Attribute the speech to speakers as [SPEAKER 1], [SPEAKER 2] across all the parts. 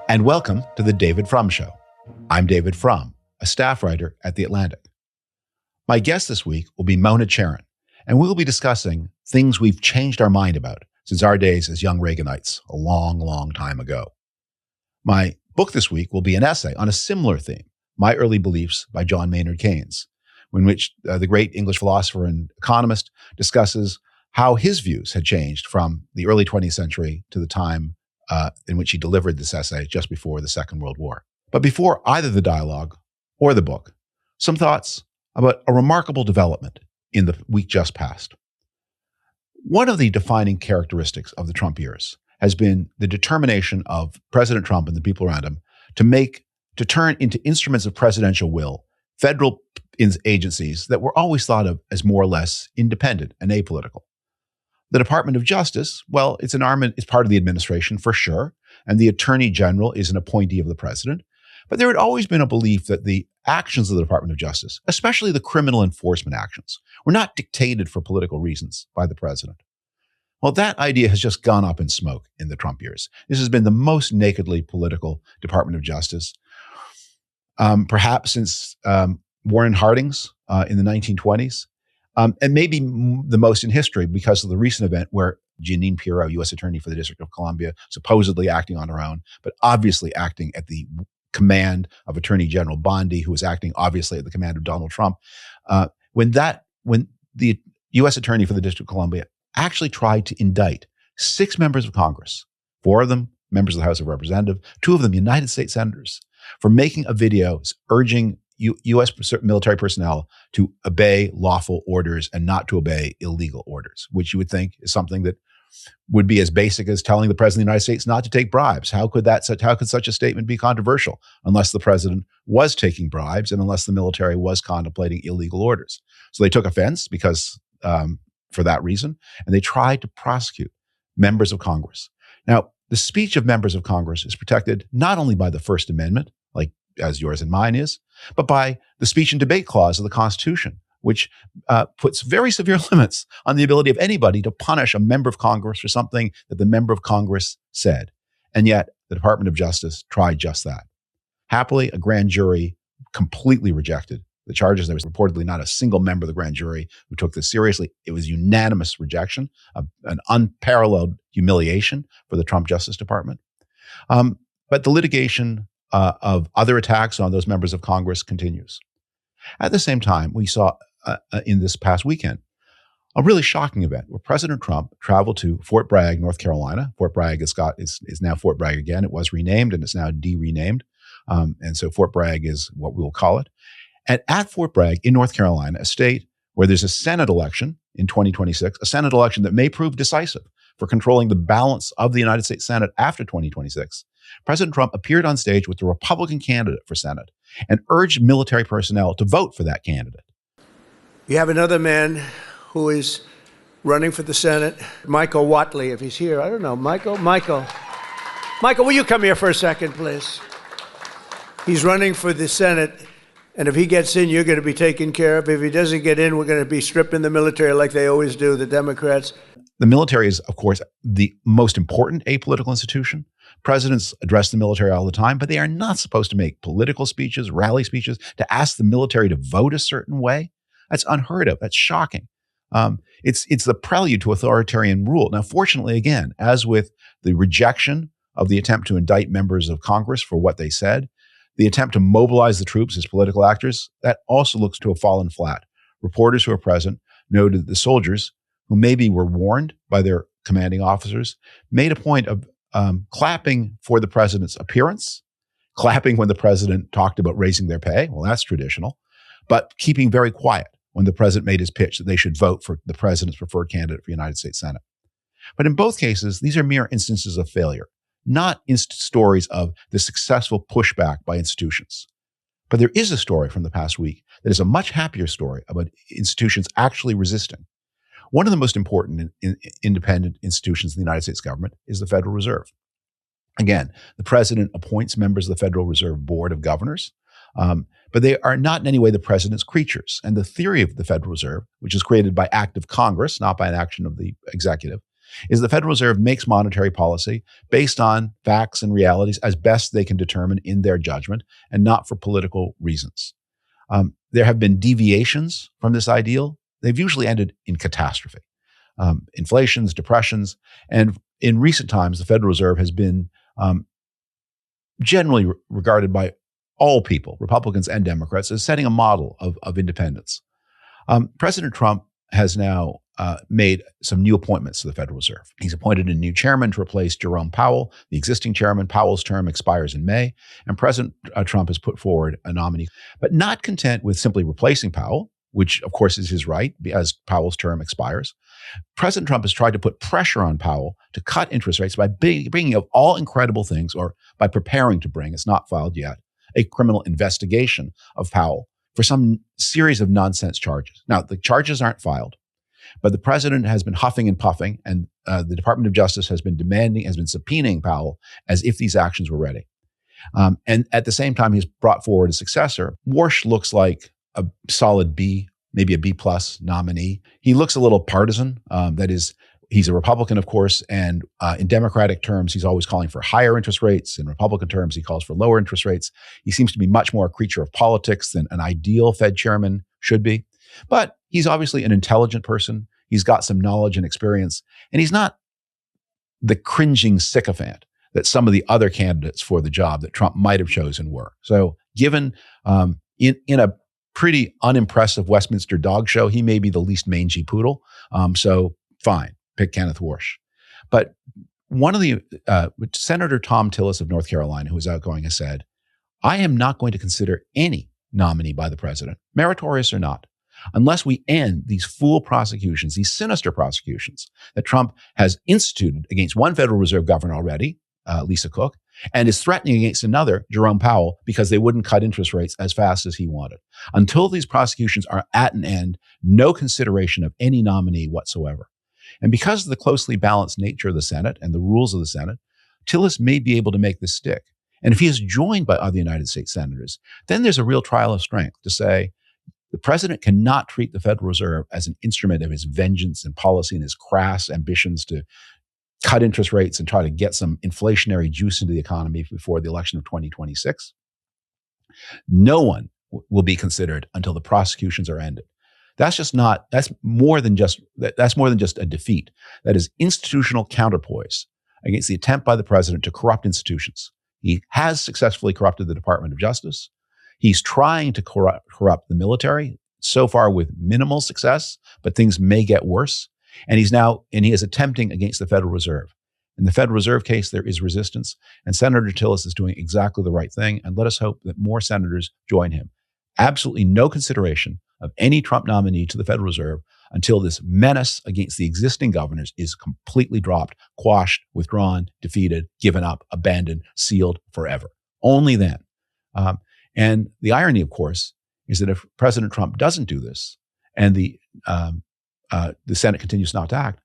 [SPEAKER 1] And welcome to the David Frum Show. I'm David Frum, a staff writer at The Atlantic. My guest this week will be Mona Charen, and we'll be discussing things we've changed our mind about since our days as young Reaganites a long, long time ago. My book this week will be an essay on a similar theme, My Early Beliefs by John Maynard Keynes, in which the great English philosopher and economist discusses how his views had changed from the early 20th century to the time in which he delivered this essay just before the Second World War. But before either the dialogue or the book, some thoughts about a remarkable development in the week just past. One of the defining characteristics of the Trump years has been the determination of President Trump and the people around him to turn into instruments of presidential will federal agencies that were always thought of as more or less independent and apolitical. The Department of Justice, well, it's part of the administration for sure, and the Attorney General is an appointee of the president. But there had always been a belief that the actions of the Department of Justice, especially the criminal enforcement actions, were not dictated for political reasons by the president. Well, that idea has just gone up in smoke in the Trump years. This has been the most nakedly political Department of Justice, perhaps since Warren Harding's in the 1920s. And maybe the most in history because of the recent event where Jeanine Pirro, U.S. Attorney for the District of Columbia, supposedly acting on her own, but obviously acting at the command of Attorney General Bondi, who was acting obviously at the command of Donald Trump. When the U.S. Attorney for the District of Columbia actually tried to indict 6 members of Congress, 4 of them members of the House of Representatives, 2 of them United States senators, for making a video urging U.S. military personnel to obey lawful orders and not to obey illegal orders, which you would think is something that would be as basic as telling the President of the United States not to take bribes. How could such a statement be controversial unless the president was taking bribes and unless the military was contemplating illegal orders? So they took offense because for that reason, and they tried to prosecute members of Congress. Now, the speech of members of Congress is protected not only by the First Amendment, like as yours and mine is, but by the speech and debate clause of the Constitution, which puts very severe limits on the ability of anybody to punish a member of Congress for something that the member of Congress said. And yet, the Department of Justice tried just that. Happily, a grand jury completely rejected the charges. There was reportedly not a single member of the grand jury who took this seriously. It was unanimous rejection, an unparalleled humiliation for the Trump Justice Department. But the litigation of other attacks on those members of Congress continues. At the same time, we saw in this past weekend a really shocking event where President Trump traveled to Fort Bragg, North Carolina. Fort Bragg is now Fort Bragg again. It was renamed and it's now de-renamed. And so Fort Bragg is what we will call it. And at Fort Bragg in North Carolina, a state where there's a Senate election in 2026, a Senate election that may prove decisive for controlling the balance of the United States Senate after 2026, President Trump appeared on stage with the Republican candidate for Senate and urged military personnel to vote for that candidate.
[SPEAKER 2] You have another man who is running for the Senate, Michael Whatley, if he's here. I don't know. Michael, will you come here for a second, please? He's running for the Senate, and if he gets in, you're going to be taken care of. If he doesn't get in, we're going to be stripping the military like they always do, the Democrats.
[SPEAKER 1] The military is, of course, the most important apolitical institution. Presidents address the military all the time, but they are not supposed to make political speeches, rally speeches, to ask the military to vote a certain way. That's unheard of. That's shocking. It's the prelude to authoritarian rule. Now, fortunately, again, as with the rejection of the attempt to indict members of Congress for what they said, the attempt to mobilize the troops as political actors, that also looks to have fallen flat. Reporters who are present noted that the soldiers, who maybe were warned by their commanding officers, made a point of clapping for the president's appearance, clapping when the president talked about raising their pay. Well, that's traditional, but keeping very quiet when the president made his pitch that they should vote for the president's preferred candidate for the United States Senate. But in both cases, these are mere instances of failure, not stories of the successful pushback by institutions. But there is a story from the past week that is a much happier story about institutions actually resisting. One of the most important independent institutions in the United States government is the Federal Reserve. Again, the president appoints members of the Federal Reserve Board of Governors, but they are not in any way the president's creatures. And the theory of the Federal Reserve, which is created by act of Congress, not by an action of the executive, is the Federal Reserve makes monetary policy based on facts and realities as best they can determine in their judgment and not for political reasons. There have been deviations from this ideal. They've usually ended in catastrophe. Inflations, depressions, and in recent times, the Federal Reserve has been generally regarded by all people, Republicans and Democrats, as setting a model of independence. President Trump has now made some new appointments to the Federal Reserve. He's appointed a new chairman to replace Jerome Powell, the existing chairman. Powell's term expires in May, and President Trump has put forward a nominee. But not content with simply replacing Powell, which of course is his right as Powell's term expires, President Trump has tried to put pressure on Powell to cut interest rates by bringing of all incredible things, or by preparing to bring, it's not filed yet, a criminal investigation of Powell for some series of nonsense charges. Now, the charges aren't filed, but the president has been huffing and puffing, and the Department of Justice has been subpoenaing Powell as if these actions were ready. And at the same time, he's brought forward a successor. Warsh looks like a solid B, maybe a B plus nominee. He looks a little partisan. That is, he's a Republican, of course, and in Democratic terms, he's always calling for higher interest rates. In Republican terms, he calls for lower interest rates. He seems to be much more a creature of politics than an ideal Fed chairman should be. But he's obviously an intelligent person. He's got some knowledge and experience, and he's not the cringing sycophant that some of the other candidates for the job that Trump might have chosen were. So given in a pretty unimpressive Westminster dog show, he may be the least mangy poodle. So fine, pick Kenneth Warsh. But one of the, Senator Tom Tillis of North Carolina, who is outgoing, has said, I am not going to consider any nominee by the president, meritorious or not, unless we end these fool prosecutions, these sinister prosecutions that Trump has instituted against one Federal Reserve governor already, Lisa Cook, and is threatening against another, Jerome Powell, because they wouldn't cut interest rates as fast as he wanted. Until these prosecutions are at an end, no consideration of any nominee whatsoever. And because of the closely balanced nature of the Senate and the rules of the Senate, Tillis may be able to make this stick. And if he is joined by other United States senators, then there's a real trial of strength to say the president cannot treat the Federal Reserve as an instrument of his vengeance and policy and his crass ambitions to cut interest rates and try to get some inflationary juice into the economy before the election of 2026. No one will be considered until the prosecutions are ended. That's more than just a defeat. That is institutional counterpoise against the attempt by the president to corrupt institutions. He has successfully corrupted the Department of Justice. He's trying to corrupt the military, so far with minimal success, but things may get worse. And he is attempting against the Federal Reserve. In the Federal Reserve case, there is resistance, and Senator Tillis is doing exactly the right thing, and let us hope that more senators join him. Absolutely no consideration of any Trump nominee to the Federal Reserve until this menace against the existing governors is completely dropped, quashed, withdrawn, defeated, given up, abandoned, sealed forever. Only then. And the irony, of course, is that if President Trump doesn't do this, and the Senate continues not to act,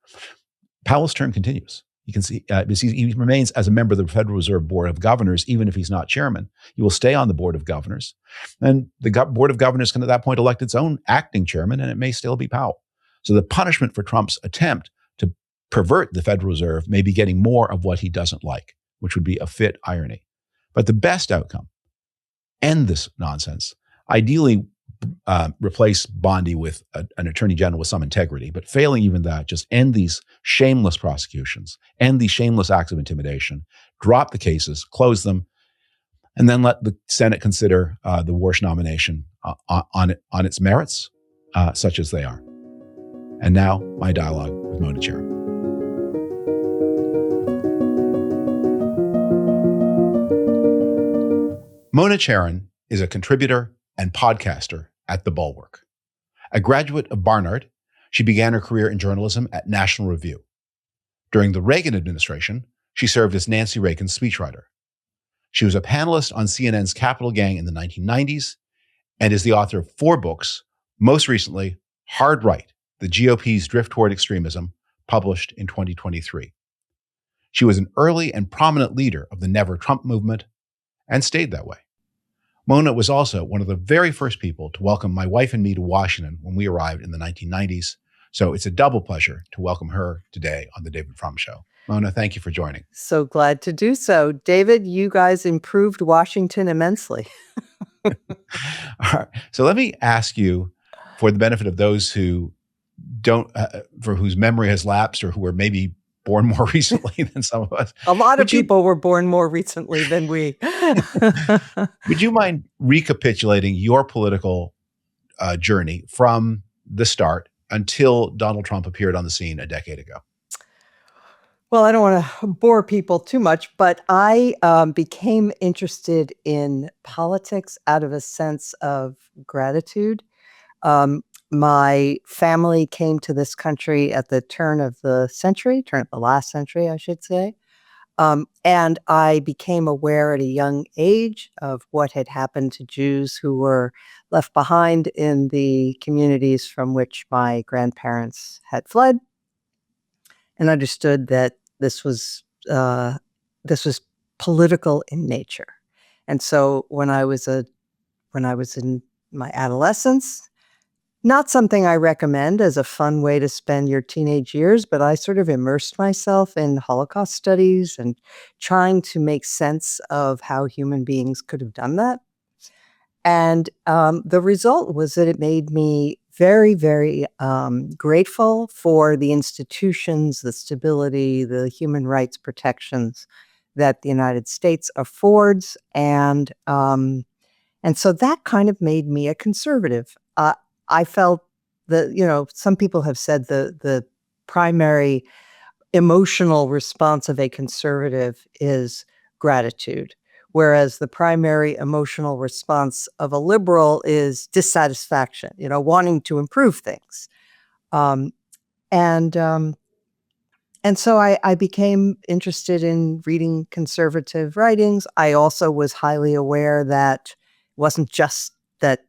[SPEAKER 1] Powell's term continues. You can see he remains as a member of the Federal Reserve Board of Governors, even if he's not chairman. He will stay on the Board of Governors. And the Board of Governors can at that point elect its own acting chairman, and it may still be Powell. So the punishment for Trump's attempt to pervert the Federal Reserve may be getting more of what he doesn't like, which would be a fit irony. But the best outcome, end this nonsense. Ideally, replace Bondi with an attorney general with some integrity, but failing even that, just end these shameless prosecutions, end these shameless acts of intimidation, drop the cases, close them, and then let the Senate consider the Warsh nomination on its merits, such as they are. And now, my dialogue with Mona Charen. Mona Charen is a contributor and podcaster at the Bulwark. A graduate of Barnard, she began her career in journalism at National Review. During the Reagan administration, she served as Nancy Reagan's speechwriter. She was a panelist on CNN's Capital Gang in the 1990s and is the author of 4 books, most recently, Hard Right, The GOP's Drift Toward Extremism, published in 2023. She was an early and prominent leader of the Never Trump movement and stayed that way. Mona was also one of the very first people to welcome my wife and me to Washington when we arrived in the 1990s, So it's a double pleasure to welcome her today on the David Frum Show. Mona, thank you for joining.
[SPEAKER 3] So glad to do so. David, you guys improved Washington immensely.
[SPEAKER 1] All right. So let me ask you, for the benefit of those who don't, for whose memory has lapsed or who were maybe born more recently than some of us.
[SPEAKER 3] A lot of people were born more recently than we.
[SPEAKER 1] Would you mind recapitulating your political journey from the start until Donald Trump appeared on the scene a decade ago?
[SPEAKER 3] Well, I don't want to bore people too much, but I became interested in politics out of a sense of gratitude. My family came to this country at the turn of the last century, I should say. And I became aware at a young age of what had happened to Jews who were left behind in the communities from which my grandparents had fled, and understood that this was political in nature. And so when I was in my adolescence, not something I recommend as a fun way to spend your teenage years, but I sort of immersed myself in Holocaust studies and trying to make sense of how human beings could have done that. And the result was that it made me very, very grateful for the institutions, the stability, the human rights protections that the United States affords. And so that kind of made me a conservative. I felt that, some people have said the primary emotional response of a conservative is gratitude, whereas the primary emotional response of a liberal is dissatisfaction, wanting to improve things. And so I became interested in reading conservative writings. I also was highly aware that it wasn't just that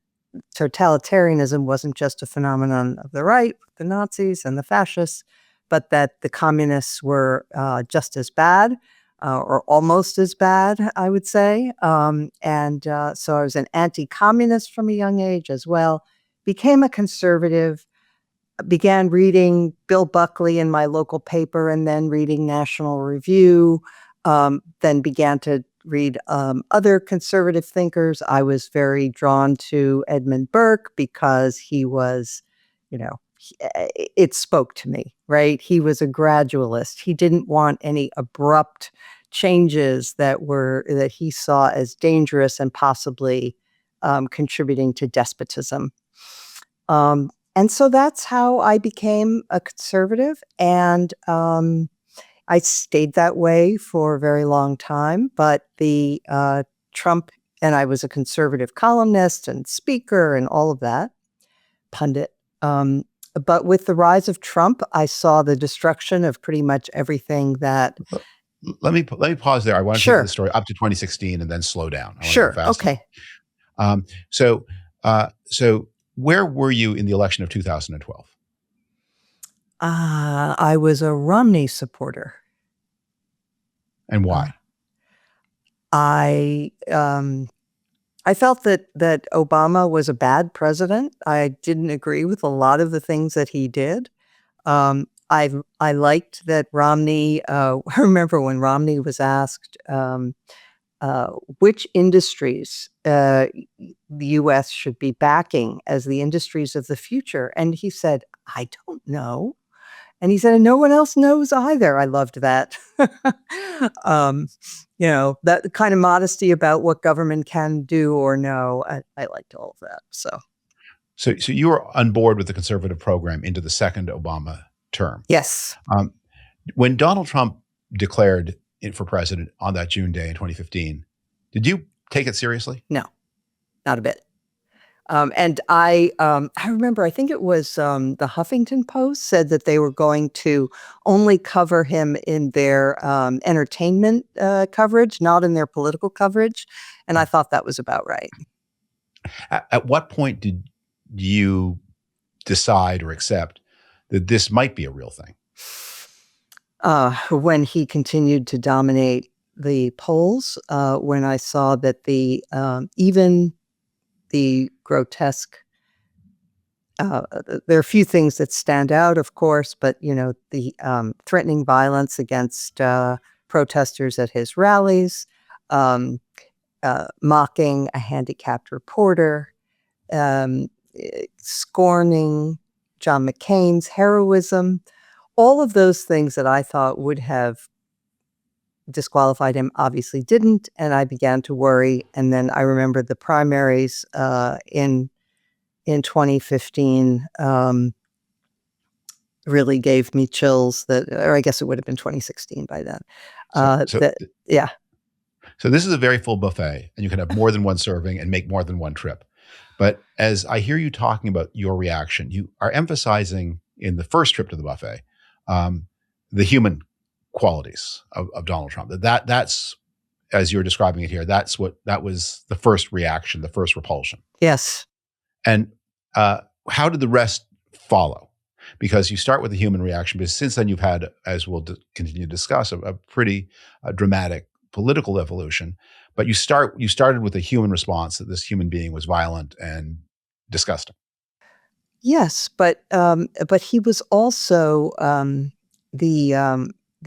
[SPEAKER 3] totalitarianism wasn't just a phenomenon of the right, the Nazis and the fascists, but that the communists were just as bad, or almost as bad, I would say. So I was an anti-communist from a young age as well, became a conservative, began reading Bill Buckley in my local paper and then reading National Review, then began to read other conservative thinkers. I was very drawn to Edmund Burke because he was, it spoke to me, right? He was a gradualist. He didn't want any abrupt changes that he saw as dangerous and possibly contributing to despotism. And so that's how I became a conservative. And I stayed that way for a very long time, but the Trump, and I was a conservative columnist and speaker and all of that, pundit. But with the rise of Trump, I saw the destruction of pretty much everything that.
[SPEAKER 1] Let me pause there. I want to take the story up to 2016 and then slow down.
[SPEAKER 3] Sure. Okay.
[SPEAKER 1] So where were you in the election of 2012?
[SPEAKER 3] I was a Romney supporter.
[SPEAKER 1] And why?
[SPEAKER 3] I felt that Obama was a bad president. I didn't agree with a lot of the things that he did. I liked that Romney. I remember when Romney was asked which industries the U.S. should be backing as the industries of the future, and he said, "I don't know." And he said, no one else knows either. I loved that. That kind of modesty about what government can do or know. I liked all of that.
[SPEAKER 1] So you were on board with the conservative program into the second Obama term.
[SPEAKER 3] Yes.
[SPEAKER 1] When Donald Trump declared for president on that June day in 2015, did you take it seriously?
[SPEAKER 3] No, not a bit. And I remember, I think it was the Huffington Post said that they were going to only cover him in their entertainment coverage, not in their political coverage. And I thought that was about right.
[SPEAKER 1] At what point did you decide or accept that this might be a real thing?
[SPEAKER 3] When he continued to dominate the polls, when I saw that even the grotesque there are a few things that stand out, of course, but the threatening violence against protesters at his rallies, um, mocking a handicapped reporter, scorning John McCain's heroism, all of those things that I thought would have disqualified him obviously didn't, and I began to worry. And then I remembered the primaries in 2015 really gave me chills. Or I guess it would have been 2016 by then. Yeah.
[SPEAKER 1] So this is a very full buffet, and you can have more than one serving and make more than one trip. But as I hear you talking about your reaction, you are emphasizing in the first trip to the buffet the human qualities of Donald Trump. That's, as you're describing it here, that was the first reaction, the first repulsion.
[SPEAKER 3] Yes.
[SPEAKER 1] And how did the rest follow? Because you start with the human reaction, because since then you've had, as we'll continue to discuss, a pretty dramatic political evolution. But you started with a human response that this human being was violent and disgusting.
[SPEAKER 3] Yes, but he was also the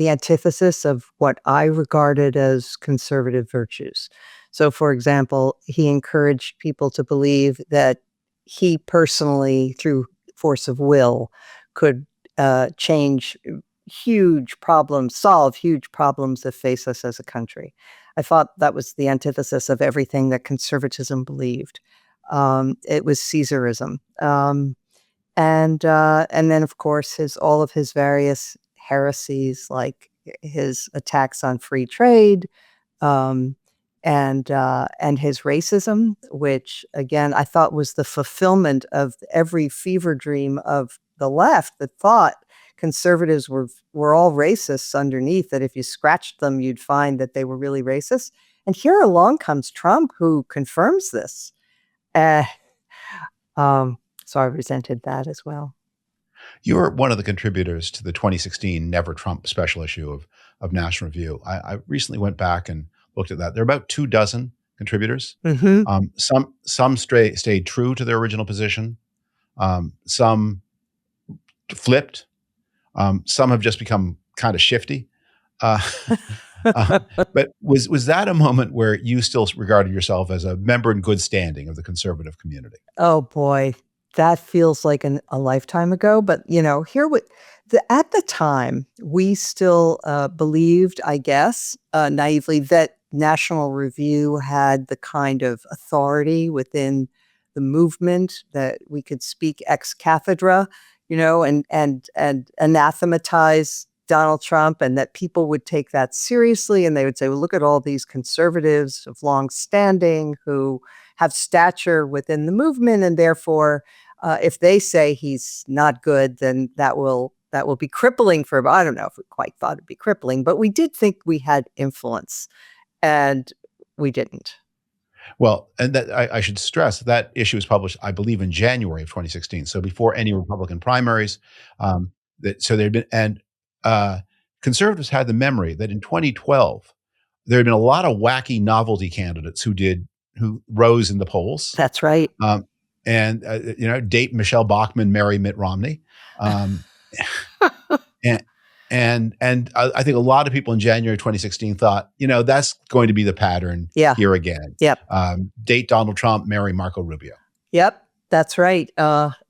[SPEAKER 3] antithesis of what I regarded as conservative virtues. So, for example, he encouraged people to believe that he personally, through force of will, could change huge problems, solve huge problems that face us as a country. I thought that was the antithesis of everything that conservatism believed. It was Caesarism. And then, of course, all of his various heresies, like his attacks on free trade, and his racism, which again I thought was the fulfillment of every fever dream of the left that thought conservatives were all racists underneath. That if you scratched them, you'd find that they were really racist. And here along comes Trump, who confirms this. So I resented that as well.
[SPEAKER 1] You're one of the contributors to the 2016 Never Trump special issue of National Review. I recently went back and looked at that. There are about 24 contributors.
[SPEAKER 3] Mm-hmm.
[SPEAKER 1] Some stayed true to their original position. Some flipped. Some have just become kind of shifty. But was that a moment where you still regarded yourself as a member in good standing of the conservative community?
[SPEAKER 3] Oh boy, that feels like a lifetime ago. But at the time, we still believed, I guess, naively, that National Review had the kind of authority within the movement that we could speak ex cathedra, and anathematize Donald Trump, and that people would take that seriously, and they would say, well, look at all these conservatives of long standing who have stature within the movement, and therefore, if they say he's not good, then that will be crippling for him. I don't know if we quite thought it'd be crippling, but we did think we had influence, and we didn't.
[SPEAKER 1] Well, and that I should stress that issue was published, I believe, in January of 2016, so before any Republican primaries. So there'd been, and conservatives had the memory that in 2012 there had been a lot of wacky novelty candidates who rose in the polls.
[SPEAKER 3] That's right.
[SPEAKER 1] Date Michelle Bachmann, marry Mitt Romney, and I think a lot of people in January 2016 thought, that's going to be the pattern here again.
[SPEAKER 3] Yep.
[SPEAKER 1] Date Donald Trump, marry Marco Rubio.
[SPEAKER 3] Yep. That's right.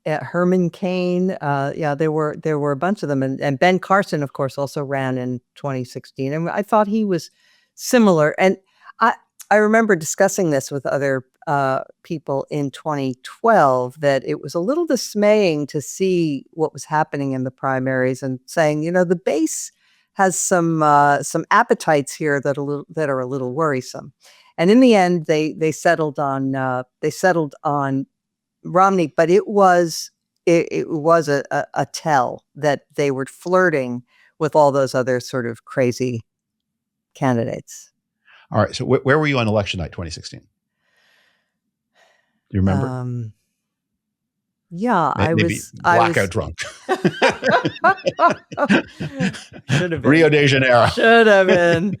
[SPEAKER 3] Herman Cain. There were a bunch of them. And Ben Carson, of course, also ran in 2016. And I thought he was similar. And I remember discussing this with other people in 2012, that it was a little dismaying to see what was happening in the primaries and saying, the base has some appetites here that are a little worrisome. And in the end, they settled on Romney, but it was a tell that they were flirting with all those other sort of crazy candidates.
[SPEAKER 1] All right. So where were you on election night 2016? Do you remember?
[SPEAKER 3] Yeah,
[SPEAKER 1] Maybe
[SPEAKER 3] I was
[SPEAKER 1] blackout drunk.
[SPEAKER 3] Should have been.
[SPEAKER 1] Rio de Janeiro.
[SPEAKER 3] Should have been.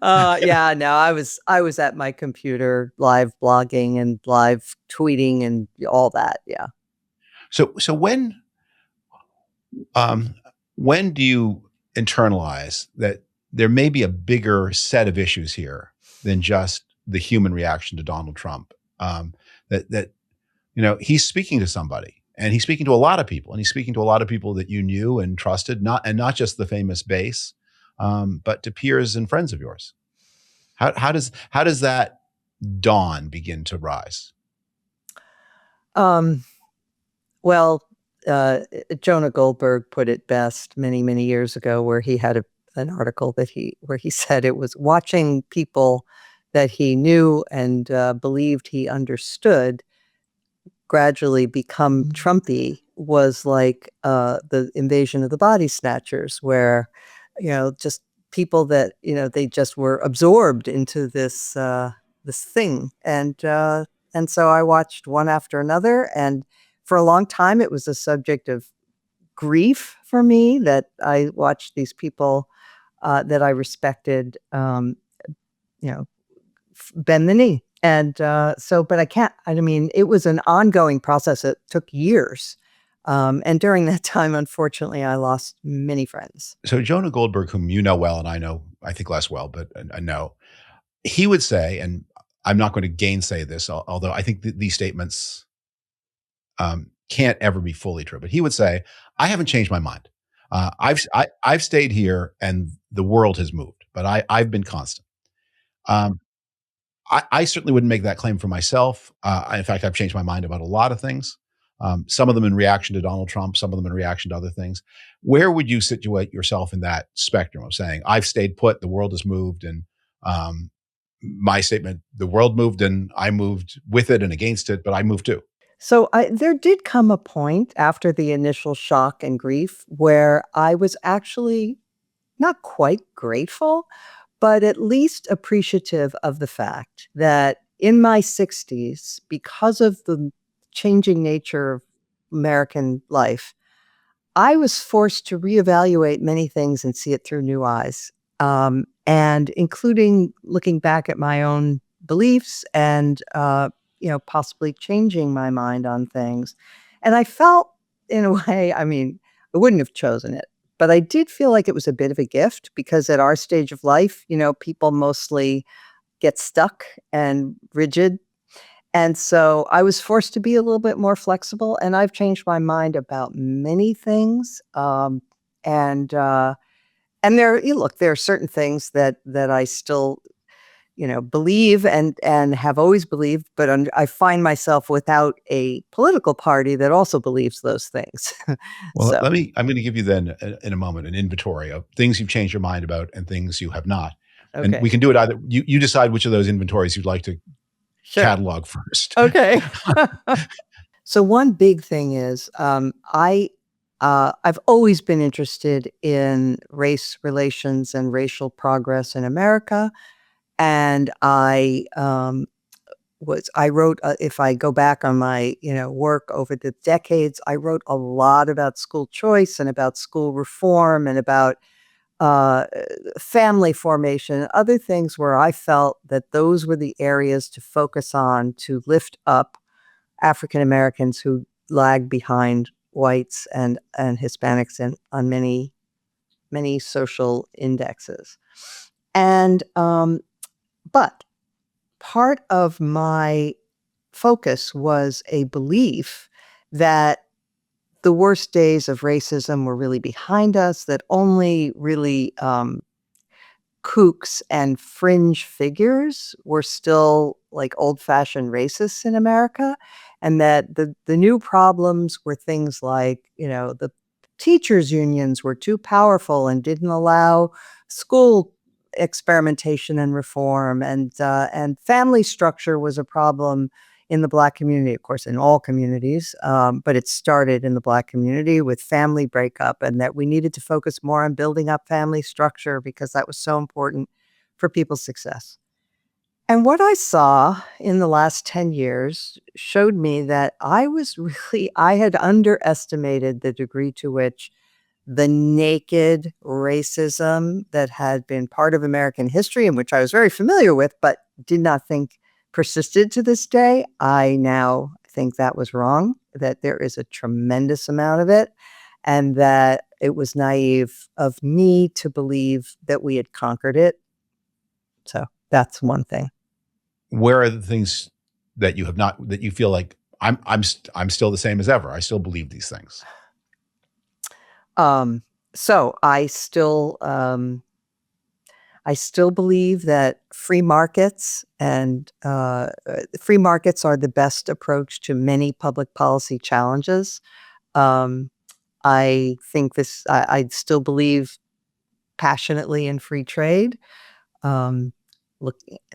[SPEAKER 3] I was at my computer, live blogging and live tweeting and all that. Yeah.
[SPEAKER 1] So when do you internalize that there may be a bigger set of issues here than just the human reaction to Donald Trump? That he's speaking to somebody, and he's speaking to a lot of people, and he's speaking to a lot of people that you knew and trusted, not just the famous base, but to peers and friends of yours. How does that dawn begin to rise?
[SPEAKER 3] Well, Jonah Goldberg put it best many, many years ago, where he had an article where he said it was watching people that he knew and believed he understood gradually become Trumpy was like the invasion of the body snatchers, where just people that they just were absorbed into this thing, and so I watched one after another, and for a long time it was a subject of grief for me that I watched these people that I respected, bend the knee. And but I mean, it was an ongoing process. It took years. And during that time, unfortunately, I lost many friends.
[SPEAKER 1] So Jonah Goldberg, whom you know well, and I think less well, but I know, he would say, and I'm not going to gainsay this, although I think these statements can't ever be fully true, but he would say, I haven't changed my mind. I've stayed here and the world has moved, but I've been constant. I certainly wouldn't make that claim for myself. In fact, I've changed my mind about a lot of things. Some of them in reaction to Donald Trump, some of them in reaction to other things. Where would you situate yourself in that spectrum of saying, I've stayed put, the world has moved, and my statement, the world moved and I moved with it and against it, but I moved too?
[SPEAKER 3] So there did come a point after the initial shock and grief where I was actually not quite grateful, but at least appreciative of the fact that in my 60s, because of the changing nature of American life, I was forced to reevaluate many things and see it through new eyes, and including looking back at my own beliefs and possibly changing my mind on things. And I felt, in a way, I mean, I wouldn't have chosen it, but I did feel like it was a bit of a gift, because at our stage of life, people mostly get stuck and rigid. And so I was forced to be a little bit more flexible, and I've changed my mind about many things. And there are certain things that I still believe and have always believed, but I find myself without a political party that also believes those things.
[SPEAKER 1] Well,
[SPEAKER 3] So,
[SPEAKER 1] I'm going to give you then in a moment an inventory of things you've changed your mind about and things you have not. And we
[SPEAKER 3] okay,
[SPEAKER 1] can do it either. You decide which of those inventories you'd like to
[SPEAKER 3] sure.
[SPEAKER 1] catalog first.
[SPEAKER 3] Okay. So one big thing is I've always been interested in race relations and racial progress in America. And I wrote, if I go back on my, work over the decades, I wrote a lot about school choice and about school reform and about family formation and other things where I felt that those were the areas to focus on to lift up African Americans who lag behind whites and Hispanics on many, many social indexes. And, but part of my focus was a belief that the worst days of racism were really behind us, that only really kooks and fringe figures were still like old-fashioned racists in America, and that the new problems were things like, the teachers' unions were too powerful and didn't allow school experimentation and reform, and family structure was a problem in the Black community, of course, in all communities, but it started in the Black community with family breakup, and that we needed to focus more on building up family structure because that was so important for people's success. And what I saw in the last 10 years showed me that I had underestimated the degree to which the naked racism that had been part of American history, and which I was very familiar with, but did not think persisted to this day. I now think that was wrong. that there is a tremendous amount of it, and that it was naive of me to believe that we had conquered it. So that's one thing.
[SPEAKER 1] Where are the things that you have not, that you feel like I'm still the same as ever? I still believe these things.
[SPEAKER 3] So I still believe that free markets are the best approach to many public policy challenges. I think I still believe passionately in free trade.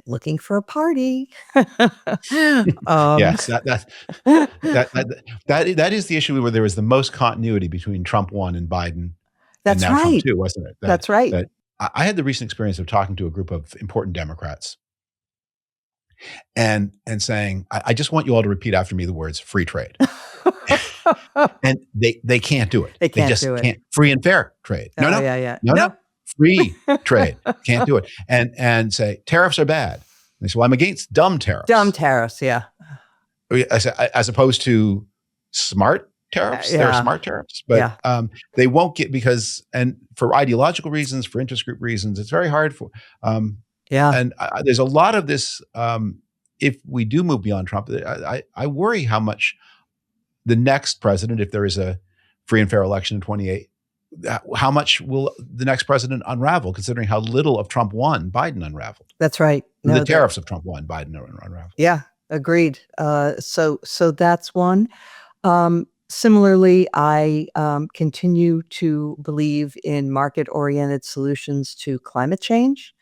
[SPEAKER 3] Looking for a party.
[SPEAKER 1] Yes, that is the issue where there was the most continuity between Trump 1 and Biden, and
[SPEAKER 3] That's
[SPEAKER 1] now Trump
[SPEAKER 3] right.
[SPEAKER 1] 2, wasn't it?
[SPEAKER 3] That's right.
[SPEAKER 1] That I had the recent experience of talking to a group of important Democrats and saying, I just want you all to repeat after me the words free trade. And they can't do it.
[SPEAKER 3] They can't
[SPEAKER 1] just
[SPEAKER 3] do it.
[SPEAKER 1] can't. Free and fair trade. No. Free trade. Can't do it. And say tariffs are bad. And they say, well, I'm against dumb tariffs.
[SPEAKER 3] Dumb tariffs, yeah.
[SPEAKER 1] I say, as opposed to smart tariffs.
[SPEAKER 3] Yeah.
[SPEAKER 1] There are smart tariffs, but they won't get, because, and for ideological reasons, for interest group reasons, it's very hard for. And there's a lot of this. If we do move beyond Trump, I worry how much the next president, if there is a free and fair election in 28, how much will the next president unravel, considering how little of Trump 1 Biden unraveled?
[SPEAKER 3] That's right.
[SPEAKER 1] The tariffs of Trump 1 Biden unraveled.
[SPEAKER 3] Yeah, agreed. So that's one. Similarly, I continue to believe in market-oriented solutions to climate change.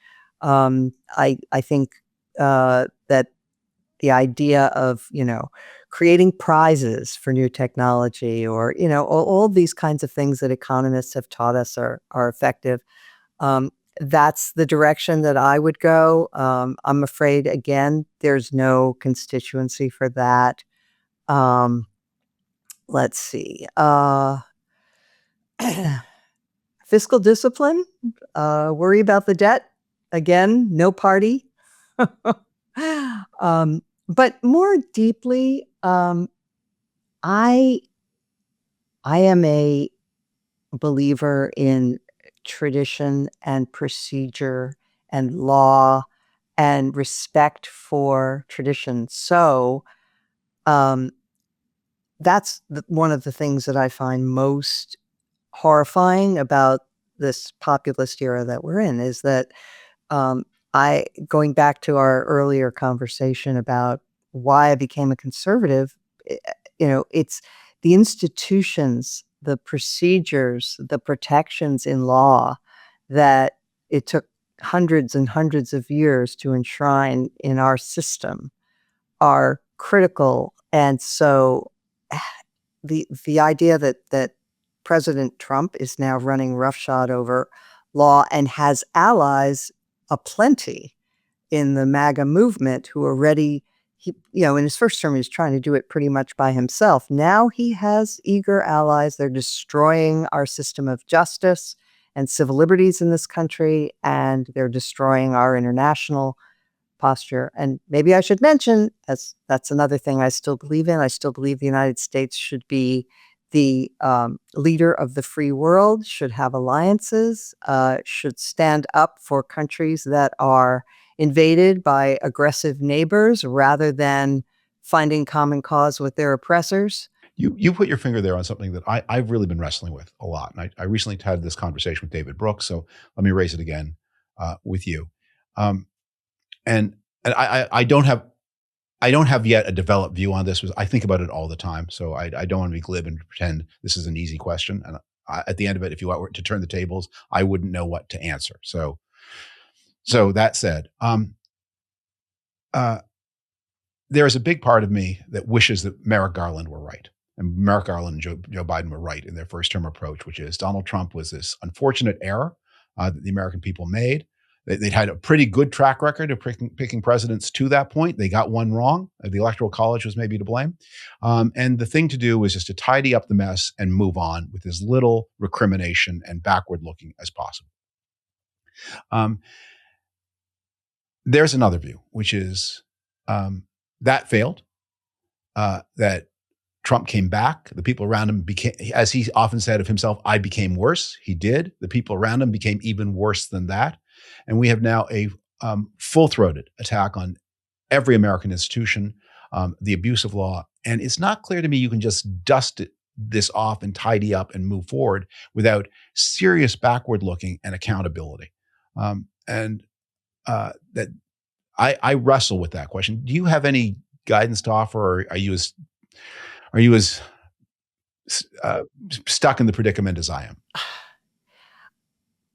[SPEAKER 3] I think that the idea of, creating prizes for new technology, or, all these kinds of things that economists have taught us are effective. That's the direction that I would go. I'm afraid, again, there's no constituency for that. Let's see. Fiscal discipline, worry about the debt. Again, no party. But more deeply, I am a believer in tradition and procedure and law and respect for tradition. So that's one of the things that I find most horrifying about this populist era that we're in, is that going back to our earlier conversation about why I became a conservative, it's the institutions, the procedures, the protections in law that it took hundreds and hundreds of years to enshrine in our system are critical. And so the idea that President Trump is now running roughshod over law and has allies aplenty in the MAGA movement who are ready. In his first term, he was trying to do it pretty much by himself. Now he has eager allies. They're destroying our system of justice and civil liberties in this country, and they're destroying our international posture. And maybe I should mention, as that's another thing I still believe in, I still believe the United States should be the leader of the free world, should have alliances, should stand up for countries that are invaded by aggressive neighbors rather than finding common cause with their oppressors.
[SPEAKER 1] You put your finger there on something that I've really been wrestling with a lot. And I recently had this conversation with David Brooks, so let me raise it again with you. And I don't have yet a developed view on this. I think about it all the time, so I don't want to be glib and pretend this is an easy question. And at the end of it, if you were to turn the tables, I wouldn't know what to answer. So that said, there is a big part of me that wishes that Merrick Garland were right. And Merrick Garland and Joe Biden were right in their first term approach, which is Donald Trump was this unfortunate error that the American people made. They'd had a pretty good track record of picking presidents to that point. They got one wrong. The Electoral College was maybe to blame. And the thing to do was just to tidy up the mess and move on with as little recrimination and backward looking as possible. There's another view, which is that failed, that Trump came back. The people around him became, as he often said of himself, I became worse. He did. The people around him became even worse than that. And we have now a full-throated attack on every American institution, the abuse of law. And it's not clear to me you can just dust this off and tidy up and move forward without serious backward looking and accountability. That I wrestle with that question. Do you have any guidance to offer, or are you as stuck in the predicament as I am?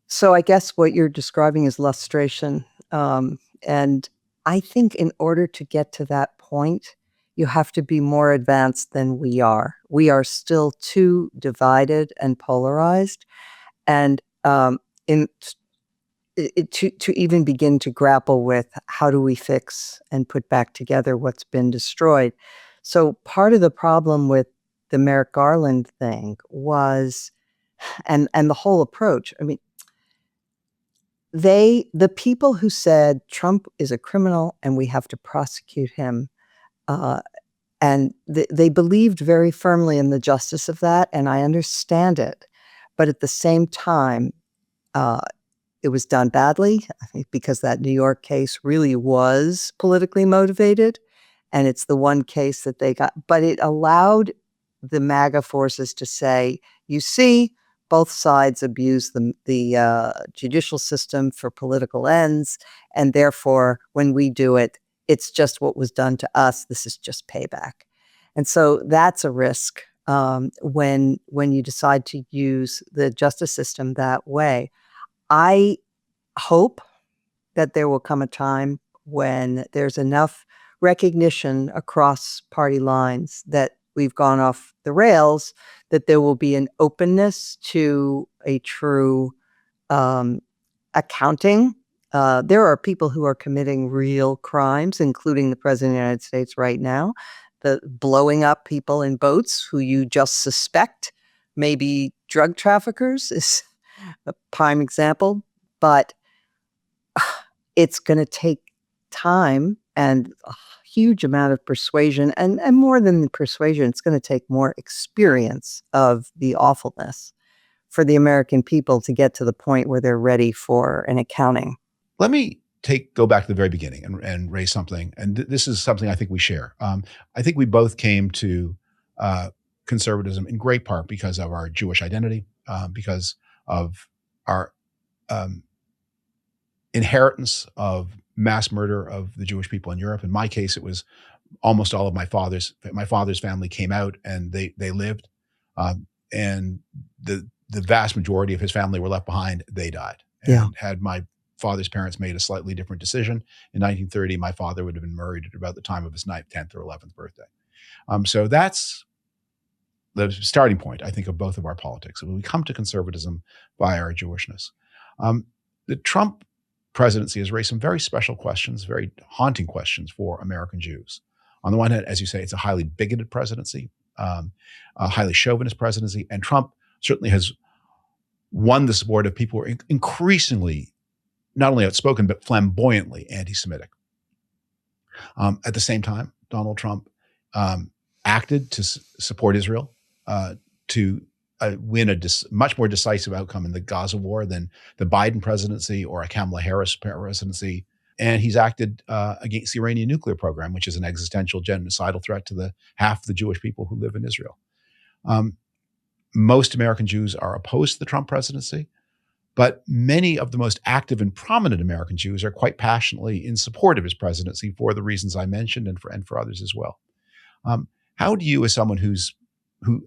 [SPEAKER 3] So I guess what you're describing is lustration. And I think in order to get to that point, you have to be more advanced than we are. We are still too divided and polarized. And to even begin to grapple with how do we fix and put back together what's been destroyed. So part of the problem with the Merrick Garland thing was, and the whole approach, I mean, the people who said Trump is a criminal and we have to prosecute him, and they believed very firmly in the justice of that, and I understand it. But at the same time, it was done badly, I think, because that New York case really was politically motivated, and it's the one case that they got. But it allowed the MAGA forces to say, you see, both sides abuse the judicial system for political ends, and therefore, when we do it, it's just what was done to us. This is just payback. And so that's a risk when you decide to use the justice system that way. I hope that there will come a time when there's enough recognition across party lines that we've gone off the rails, that there will be an openness to a true accounting. There are people who are committing real crimes, including the President of the United States right now, the blowing up people in boats who you just suspect may be drug traffickers is a prime example. But it's going to take time and a huge amount of persuasion, and more than persuasion, it's going to take more experience of the awfulness for the American people to get to the point where they're ready for an accounting.
[SPEAKER 1] Let me go back to the very beginning and raise something. And this is something I think we share. I think we both came to conservatism in great part because of our Jewish identity, because of our inheritance of mass murder of the Jewish people in Europe. In my case, it was almost all of my father's family came out and they lived. And the vast majority of his family were left behind. They died. And had my father's parents made a slightly different decision in 1930, my father would have been married at about the time of his 9th, 10th, or 11th birthday. So that's the starting point, I think, of both of our politics. When we come to conservatism by our Jewishness. The Trump presidency has raised some very special questions, very haunting questions for American Jews. On the one hand, as you say, it's a highly bigoted presidency, a highly chauvinist presidency, and Trump certainly has won the support of people who are increasingly not only outspoken, but flamboyantly anti-Semitic. At the same time, Donald Trump acted to support Israel, to win a much more decisive outcome in the Gaza war than the Biden presidency or a Kamala Harris presidency. And he's acted against the Iranian nuclear program, which is an existential genocidal threat to the half of the Jewish people who live in Israel. Most American Jews are opposed to the Trump presidency, but many of the most active and prominent American Jews are quite passionately in support of his presidency for the reasons I mentioned and for others as well. How do you, as someone who,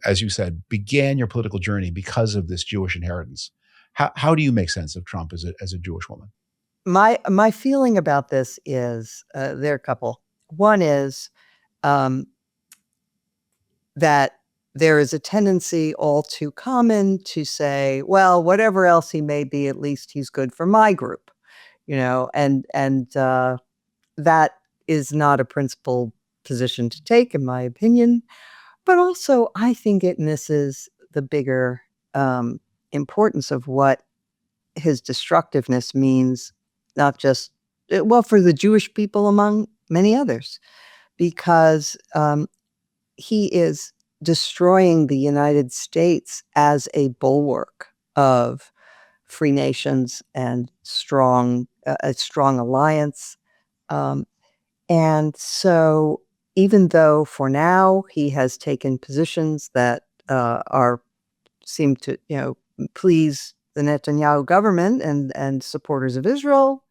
[SPEAKER 1] as you said, began your political journey because of this Jewish inheritance, how do you make sense of Trump as a Jewish woman?
[SPEAKER 3] My feeling about this is there are a couple. One is that there is a tendency all too common to say, well, whatever else he may be, at least he's good for my group, and that is not a principled position to take, in my opinion. But also, I think it misses the bigger importance of what his destructiveness means, not just, for the Jewish people among many others, because he is destroying the United States as a bulwark of free nations and a strong alliance. And so even though for now he has taken positions that seem to, please the Netanyahu government and supporters of Israel,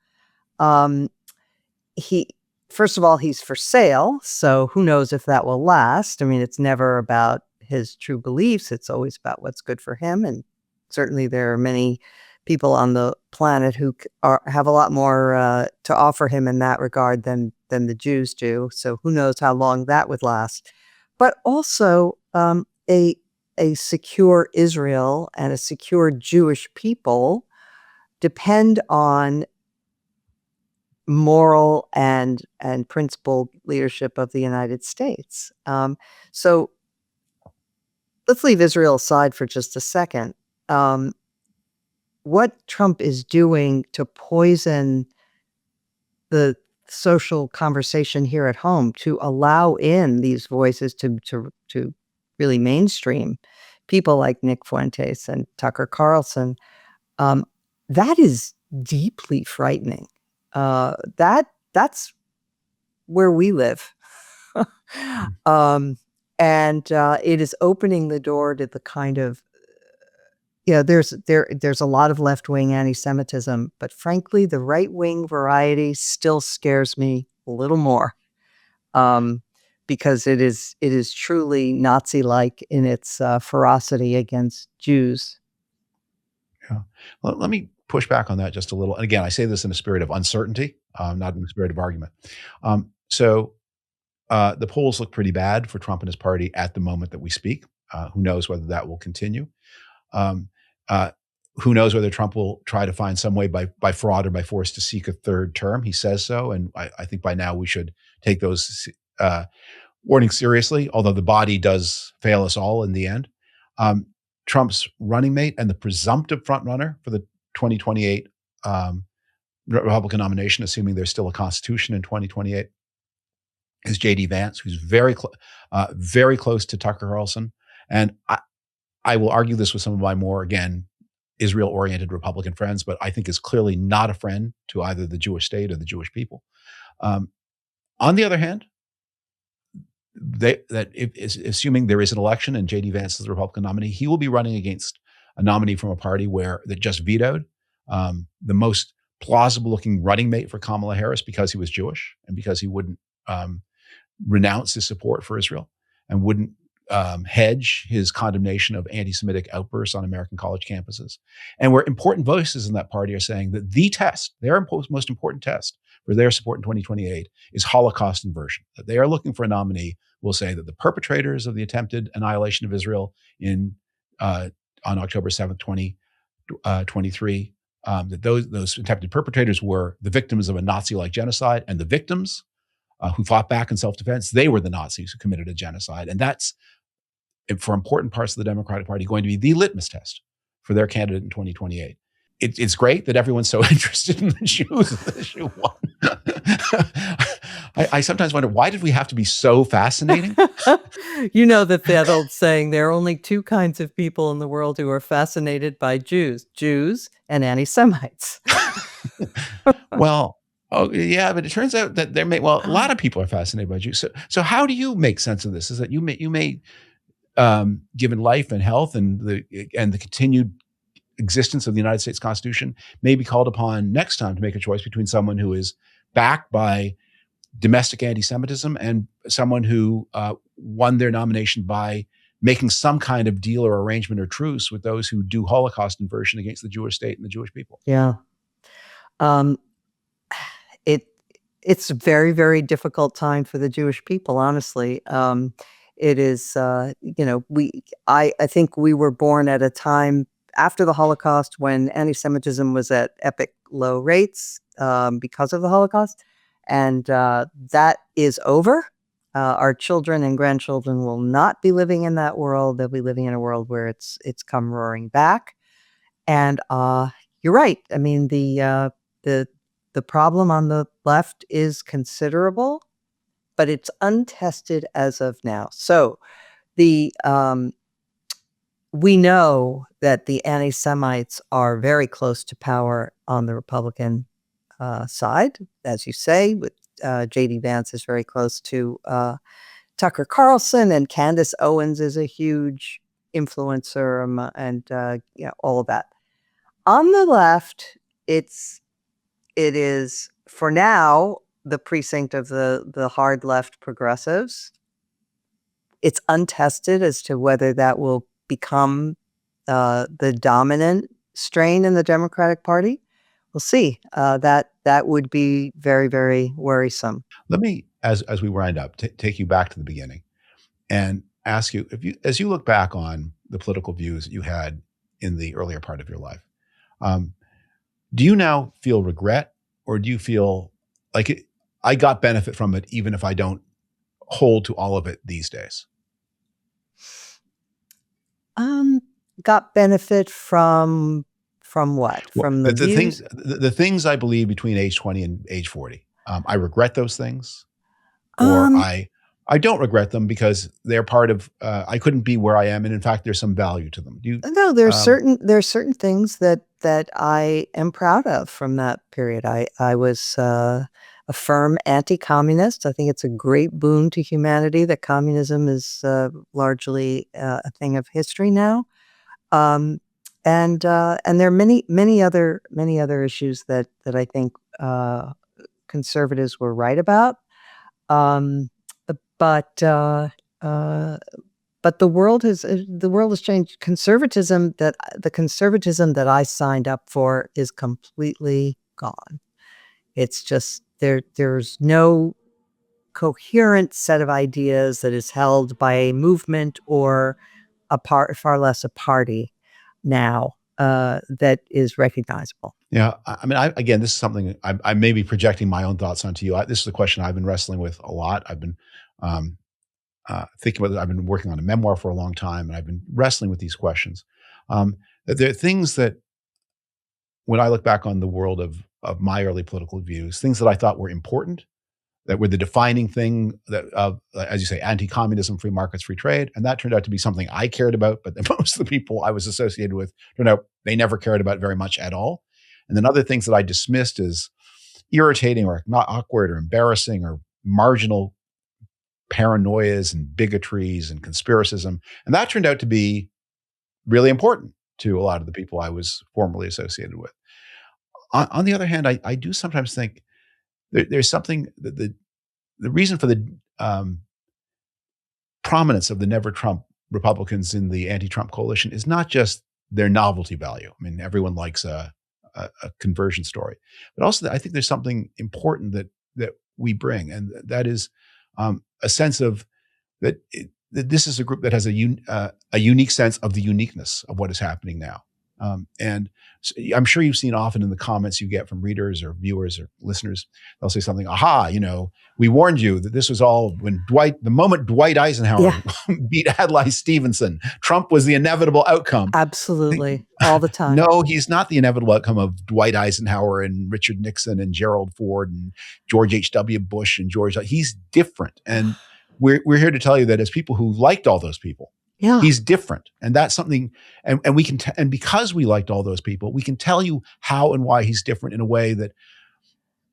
[SPEAKER 3] first of all, he's for sale, so who knows if that will last. I mean, it's never about his true beliefs. It's always about what's good for him. And certainly there are many people on the planet who have a lot more to offer him in that regard than the Jews do. So who knows how long that would last. But also a secure Israel and a secure Jewish people depend on moral and principled leadership of the United States. So let's leave Israel aside for just a second. What Trump is doing to poison the social conversation here at home, to allow in these voices to really mainstream people like Nick Fuentes and Tucker Carlson, that is deeply frightening. That's where we live. And it is opening the door to the kind of, there's a lot of left-wing anti-Semitism, but frankly, the right-wing variety still scares me a little more, because it is truly Nazi-like in its ferocity against Jews.
[SPEAKER 1] Yeah. Well, let me push back on that just a little. And again, I say this in a spirit of uncertainty, not in a spirit of argument. So the polls look pretty bad for Trump and his party at the moment that we speak. Who knows whether that will continue? Who knows whether Trump will try to find some way by fraud or by force to seek a third term? He says so, and I think by now we should take those warnings seriously, although the body does fail us all in the end. Trump's running mate and the presumptive frontrunner for the 2028 Republican nomination, assuming there's still a constitution in 2028, is J.D. Vance, who's very close to Tucker Carlson. And I will argue this with some of my more, again, Israel-oriented Republican friends, but I think is clearly not a friend to either the Jewish state or the Jewish people. On the other hand, assuming there is an election and J.D. Vance is the Republican nominee, he will be running against a nominee from a party that just vetoed the most plausible-looking running mate for Kamala Harris because he was Jewish and because he wouldn't renounce his support for Israel and wouldn't hedge his condemnation of anti-Semitic outbursts on American college campuses. And where important voices in that party are saying that their most important test for their support in 2028 is Holocaust inversion. That they are looking for a nominee who will say that the perpetrators of the attempted annihilation of Israel on October 7th, 2023, that those attempted perpetrators were the victims of a Nazi-like genocide, and the victims who fought back in self-defense, they were the Nazis who committed a genocide. And that's, for important parts of the Democratic Party, going to be the litmus test for their candidate in 2028. It's great that everyone's so interested in the Jews that the issue won. I sometimes wonder, why did we have to be so fascinating?
[SPEAKER 3] You know that old saying, there are only two kinds of people in the world who are fascinated by Jews and anti-Semites.
[SPEAKER 1] Well, oh yeah, but it turns out that a lot of people are fascinated by Jews. So how do you make sense of this? Is that you may given life and health and the continued existence of the United States Constitution, may be called upon next time to make a choice between someone who is backed by domestic anti-Semitism and someone who won their nomination by making some kind of deal or arrangement or truce with those who do Holocaust inversion against the Jewish state and the Jewish people.
[SPEAKER 3] Yeah. It's a very, very difficult time for the Jewish people, honestly. It is, I think we were born at a time after the Holocaust when anti-Semitism was at epic low rates because of the Holocaust. And that is over. Our children and grandchildren will not be living in that world. They'll be living in a world where it's come roaring back. And you're right. I mean, the problem on the left is considerable, but it's untested as of now. So The we know that the anti-Semites are very close to power on the Republican side, as you say. With J.D. Vance is very close to Tucker Carlson, and Candace Owens is a huge influencer, and all of that. On the left, it is for now the precinct of the hard left progressives. It's untested as to whether that will become the dominant strain in the Democratic Party. We'll see. That would be very, very worrisome.
[SPEAKER 1] Let me, as we wind up, take you back to the beginning and ask you, as you look back on the political views that you had in the earlier part of your life, do you now feel regret, or do you feel like I got benefit from it, even if I don't hold to all of it these days?
[SPEAKER 3] Got benefit from what? From the views?
[SPEAKER 1] The things I believe between age 20 and age 40. I regret those things, or I don't regret them because they're part of. I couldn't be where I am, and in fact, there's some value to them.
[SPEAKER 3] No, there's certain things that I am proud of from that period. I was a firm anti-communist. I think it's a great boon to humanity that communism is largely a thing of history now. And there are many other issues that I think conservatives were right about. But the world has changed. The conservatism that I signed up for is completely gone. It's just there's no coherent set of ideas that is held by a movement or far less a party now that is recognizable.
[SPEAKER 1] Yeah, I mean, again, this is something I may be projecting my own thoughts onto you. This is a question I've been wrestling with a lot. I've been thinking about it. I've been working on a memoir for a long time, and I've been wrestling with these questions. There are things that, when I look back on the world of my early political views, things that I thought were important, that were the defining thing that, as you say, anti-communism, free markets, free trade, and that turned out to be something I cared about, but that most of the people I was associated with turned out they never cared about very much at all. And then other things that I dismissed as irritating or not awkward or embarrassing or marginal paranoias and bigotries and conspiracism, and that turned out to be really important to a lot of the people I was formerly associated with. On the other hand, I do sometimes think there's something that the reason for the prominence of the Never Trump Republicans in the anti-Trump coalition is not just their novelty value. I mean, everyone likes a conversion story, but also I think there's something important that we bring, and that is a sense of that this is a group that has a unique sense of the uniqueness of what is happening now. And so I'm sure you've seen often in the comments you get from readers or viewers or listeners, they'll say something, aha, we warned you that this was all when the moment Dwight Eisenhower beat Adlai Stevenson, Trump was the inevitable outcome.
[SPEAKER 3] Absolutely. All the time.
[SPEAKER 1] No, he's not the inevitable outcome of Dwight Eisenhower and Richard Nixon and Gerald Ford and George H.W. Bush and he's different. And we're here to tell you that as people who liked all those people, he's different. And that's something, and we can, and because we liked all those people, we can tell you how and why he's different in a way that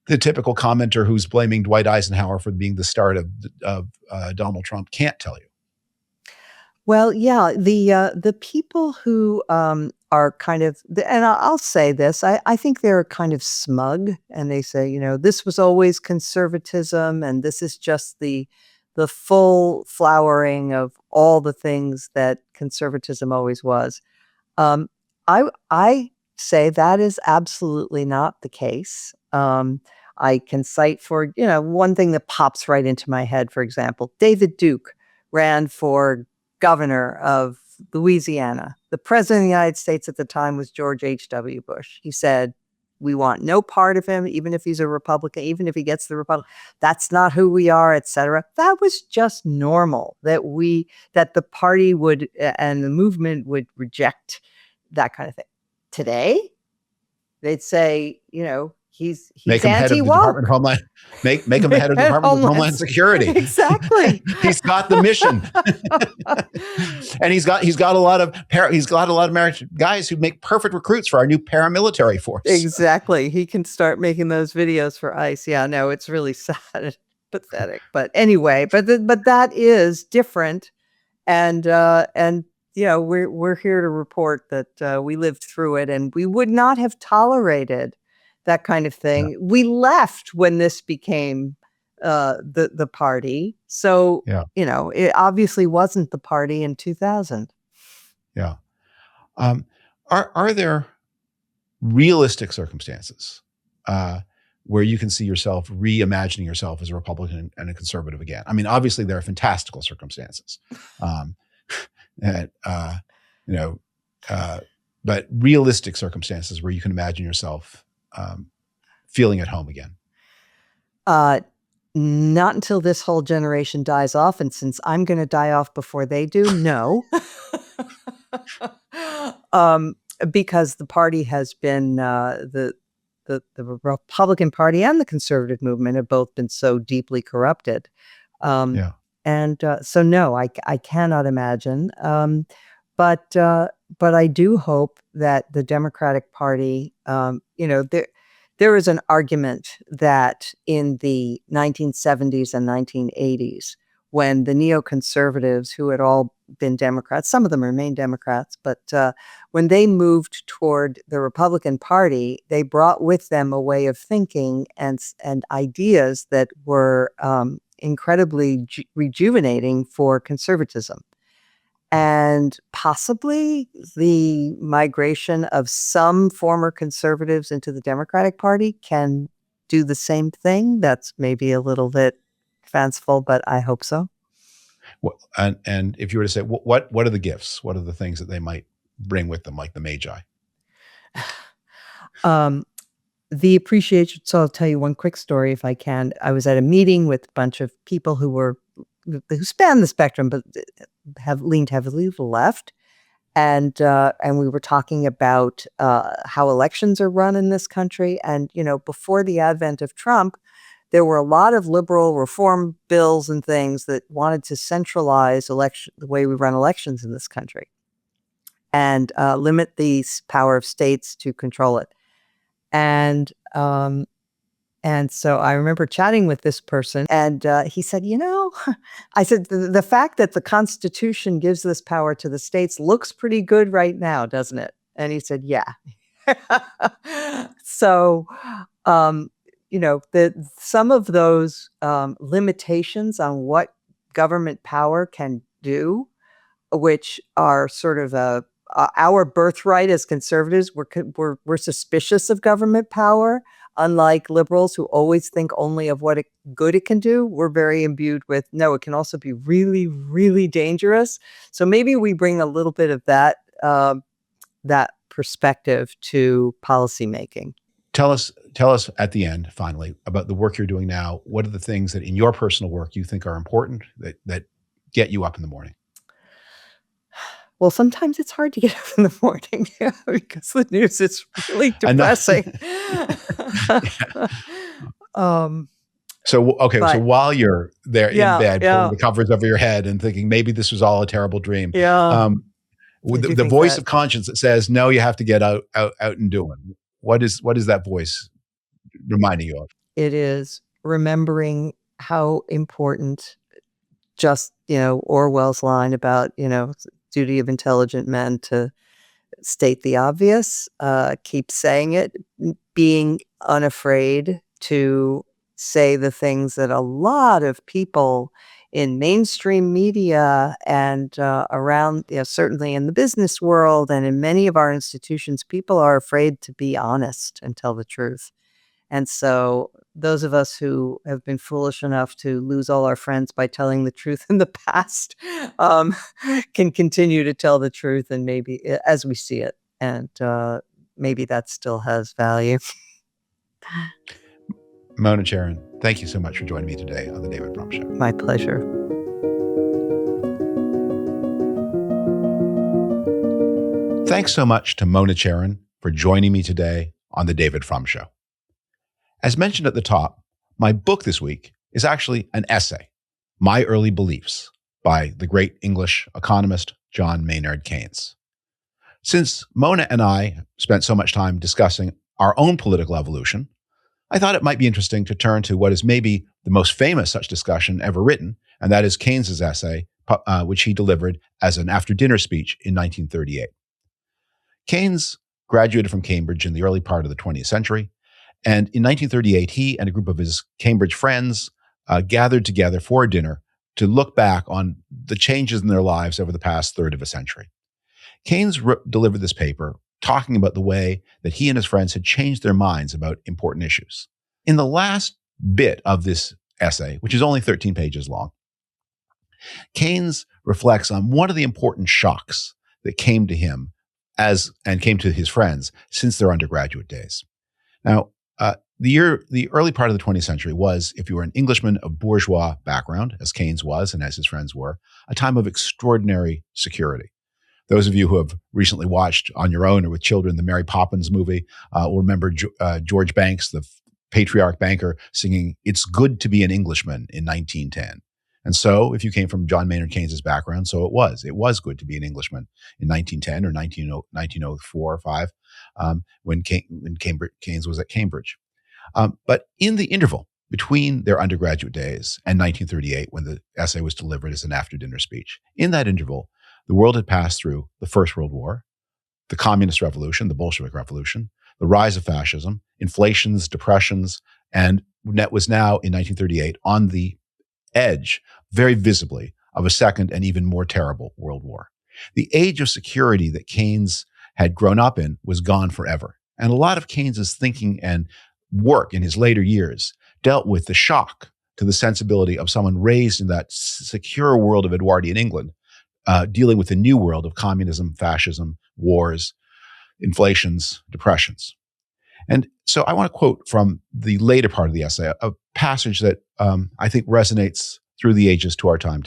[SPEAKER 1] the typical commenter who's blaming Dwight Eisenhower for being the start of Donald Trump can't tell you.
[SPEAKER 3] Well, yeah, the people who are kind of, and I'll say this, I think they're kind of smug, and they say, this was always conservatism, and this is just the full flowering of all the things that conservatism always was. I say that is absolutely not the case. I can cite for, one thing that pops right into my head, for example, David Duke ran for governor of Louisiana. The president of the United States at the time was George H.W. Bush. He said, we want no part of him, even if he's a Republican, even if he gets the Republican. That's not who we are, et cetera. That was just normal, that the party would, and the movement would reject that kind of thing. Today, they'd say, he's
[SPEAKER 1] make him head of the Department of Homeland. Make him the head of the Department of Homeland Security.
[SPEAKER 3] Exactly.
[SPEAKER 1] He's got the mission, and he's got a lot of American guys who make perfect recruits for our new paramilitary force.
[SPEAKER 3] Exactly. He can start making those videos for ICE. Yeah, no, it's really sad and pathetic. But anyway, but that is different, and we're here to report that we lived through it, and we would not have tolerated that kind of thing. Yeah. We left when this became the party. So, it obviously wasn't the party in 2000.
[SPEAKER 1] Yeah. Are there realistic circumstances where you can see yourself reimagining yourself as a Republican and a conservative again? I mean, obviously there are fantastical circumstances. But realistic circumstances where you can imagine yourself feeling at home again.
[SPEAKER 3] Not until this whole generation dies off, and since I'm going to die off before they do, no. Because the party has been the Republican Party and the conservative movement have both been so deeply corrupted. And so no, I cannot imagine. But I do hope that the Democratic Party, there is an argument that in the 1970s and 1980s, when the neoconservatives, who had all been Democrats, some of them remained Democrats, but when they moved toward the Republican Party, they brought with them a way of thinking and ideas that were incredibly rejuvenating for conservatism. And possibly the migration of some former conservatives into the Democratic Party can do the same thing. That's maybe a little bit fanciful, but I hope so.
[SPEAKER 1] Well, and if you were to say, what are the gifts? What are the things that they might bring with them, like the Magi?
[SPEAKER 3] The appreciation. So I'll tell you one quick story if I can. I was at a meeting with a bunch of people who span the spectrum, but have leaned heavily to the left. And we were talking about how elections are run in this country. And, before the advent of Trump, there were a lot of liberal reform bills and things that wanted to centralize the way we run elections in this country and limit the power of states to control it. And so I remember chatting with this person, and he said, I said, the fact that the Constitution gives this power to the states looks pretty good right now, doesn't it? And he said, yeah. So, some of those limitations on what government power can do, which are sort of our birthright as conservatives, we're suspicious of government power. Unlike liberals who always think only of what good it can do, we're very imbued with, no, it can also be really, really dangerous. So maybe we bring a little bit of that perspective to policymaking.
[SPEAKER 1] Tell us at the end, finally, about the work you're doing now. What are the things that in your personal work you think are important that get you up in the morning?
[SPEAKER 3] Well, sometimes it's hard to get up in the morning because the news is really depressing.
[SPEAKER 1] So while you're there in bed, pulling the covers over your head and thinking maybe this was all a terrible dream, the voice of conscience that says, no, you have to get out and do it. What is that voice reminding you of?
[SPEAKER 3] It is remembering how important just, Orwell's line about, duty of intelligent men to state the obvious, keep saying it, being unafraid to say the things that a lot of people in mainstream media and around, certainly in the business world and in many of our institutions, people are afraid to be honest and tell the truth. And so those of us who have been foolish enough to lose all our friends by telling the truth in the past can continue to tell the truth, and maybe as we see it. And maybe that still has value.
[SPEAKER 1] Mona Charen, thank you so much for joining me today on The David Frum Show.
[SPEAKER 3] My pleasure.
[SPEAKER 1] Thanks so much to Mona Charen for joining me today on The David Frum Show. As mentioned at the top, my book this week is actually an essay, My Early Beliefs, by the great English economist John Maynard Keynes. Since Mona and I spent so much time discussing our own political evolution, I thought it might be interesting to turn to what is maybe the most famous such discussion ever written, and that is Keynes's essay, which he delivered as an after-dinner speech in 1938. Keynes graduated from Cambridge in the early part of the 20th century, and in 1938, he and a group of his Cambridge friends gathered together for a dinner to look back on the changes in their lives over the past third of a century. Keynes delivered this paper talking about the way that he and his friends had changed their minds about important issues. In the last bit of this essay, which is only 13 pages long, Keynes reflects on one of the important shocks that came to him and came to his friends since their undergraduate days. Now, the early part of the 20th century was, if you were an Englishman of bourgeois background, as Keynes was and as his friends were, a time of extraordinary security. Those of you who have recently watched on your own or with children the Mary Poppins movie will remember George Banks, the patriarch banker, singing "It's Good to Be an Englishman" in 1910. And so, if you came from John Maynard Keynes's background, so it was. It was good to be an Englishman in 1910 or 1904 or 5, when Keynes was at Cambridge. But in the interval between their undergraduate days and 1938, when the essay was delivered as an after-dinner speech, in that interval, the world had passed through the First World War, the Communist Revolution, the Bolshevik Revolution, the rise of fascism, inflations, depressions, and was now in 1938 on the edge, very visibly, of a second and even more terrible world war. The age of security that Keynes had grown up in was gone forever. And a lot of Keynes's thinking and work in his later years dealt with the shock to the sensibility of someone raised in that secure world of Edwardian England, dealing with the new world of communism, fascism, wars, inflations, depressions. And so I want to quote from the later part of the essay, a passage that I think resonates through the ages to our time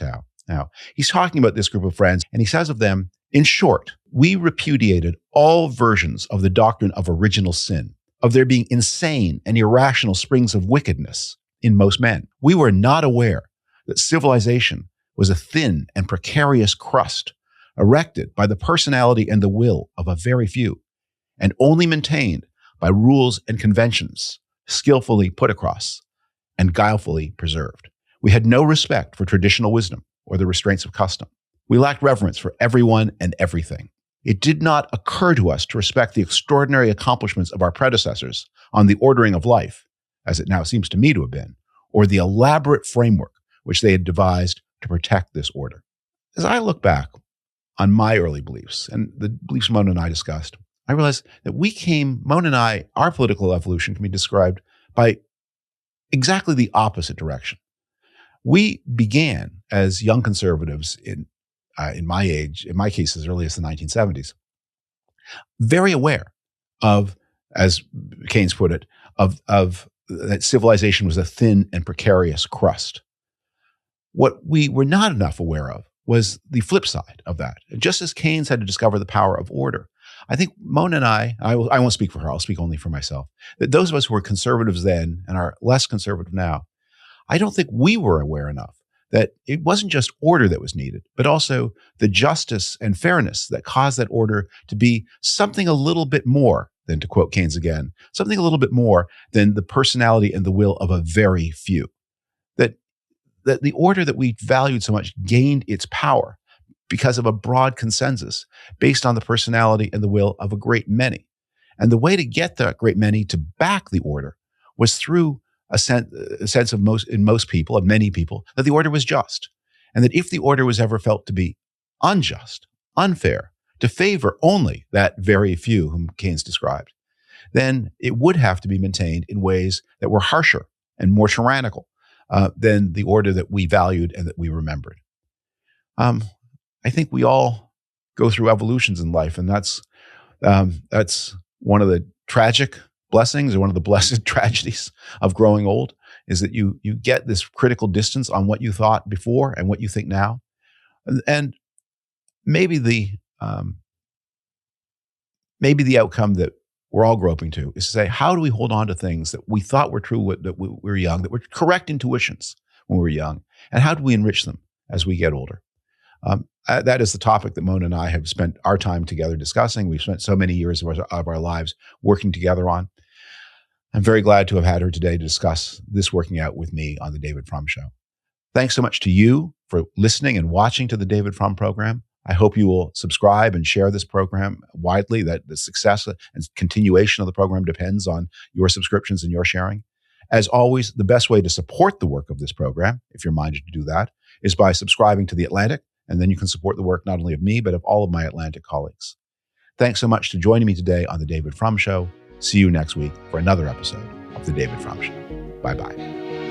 [SPEAKER 1] now. He's talking about this group of friends, and he says of them, "In short, we repudiated all versions of the doctrine of original sin, of there being insane and irrational springs of wickedness in most men. We were not aware that civilization was a thin and precarious crust erected by the personality and the will of a very few, and only maintained by rules and conventions skillfully put across and guilefully preserved. We had no respect for traditional wisdom or the restraints of custom. We lacked reverence for everyone and everything. It did not occur to us to respect the extraordinary accomplishments of our predecessors on the ordering of life, as it now seems to me to have been, or the elaborate framework which they had devised to protect this order." As I look back on my early beliefs and the beliefs Mona and I discussed, I realized that Mona and I, our political evolution can be described by exactly the opposite direction. We began as young conservatives in my age, in my case, as early as the 1970s, very aware of, as Keynes put it, of that civilization was a thin and precarious crust. What we were not enough aware of was the flip side of that. Just as Keynes had to discover the power of order, I think Mona and I won't speak for her, I'll speak only for myself, that those of us who were conservatives then and are less conservative now, I don't think we were aware enough that it wasn't just order that was needed, but also the justice and fairness that caused that order to be something a little bit more than, to quote Keynes again, something a little bit more than the personality and the will of a very few. That the order that we valued so much gained its power because of a broad consensus based on the personality and the will of a great many. And the way to get that great many to back the order was through a sense of most people, of many people, that the order was just. And that if the order was ever felt to be unjust, unfair, to favor only that very few whom Keynes described, then it would have to be maintained in ways that were harsher and more tyrannical than the order that we valued and that we remembered. I think we all go through evolutions in life, and that's one of the tragic blessings, or one of the blessed tragedies of growing old, is that you get this critical distance on what you thought before and what you think now, and maybe the outcome that we're all groping to, is to say, how do we hold on to things that we thought were true that we were young, that were correct intuitions when we were young, and how do we enrich them as we get older? That is the topic that Mona and I have spent our time together discussing. We've spent so many years of our lives working together on. I'm very glad to have had her today to discuss this working out with me on the David Frum Show. Thanks so much to you for listening and watching to the David Frum program. I hope you will subscribe and share this program widely, that the success and continuation of the program depends on your subscriptions and your sharing. As always, the best way to support the work of this program, if you're minded to do that, is by subscribing to The Atlantic, and then you can support the work not only of me, but of all of my Atlantic colleagues. Thanks so much for joining me today on The David Frum Show. See you next week for another episode of The David Frum Show. Bye-bye.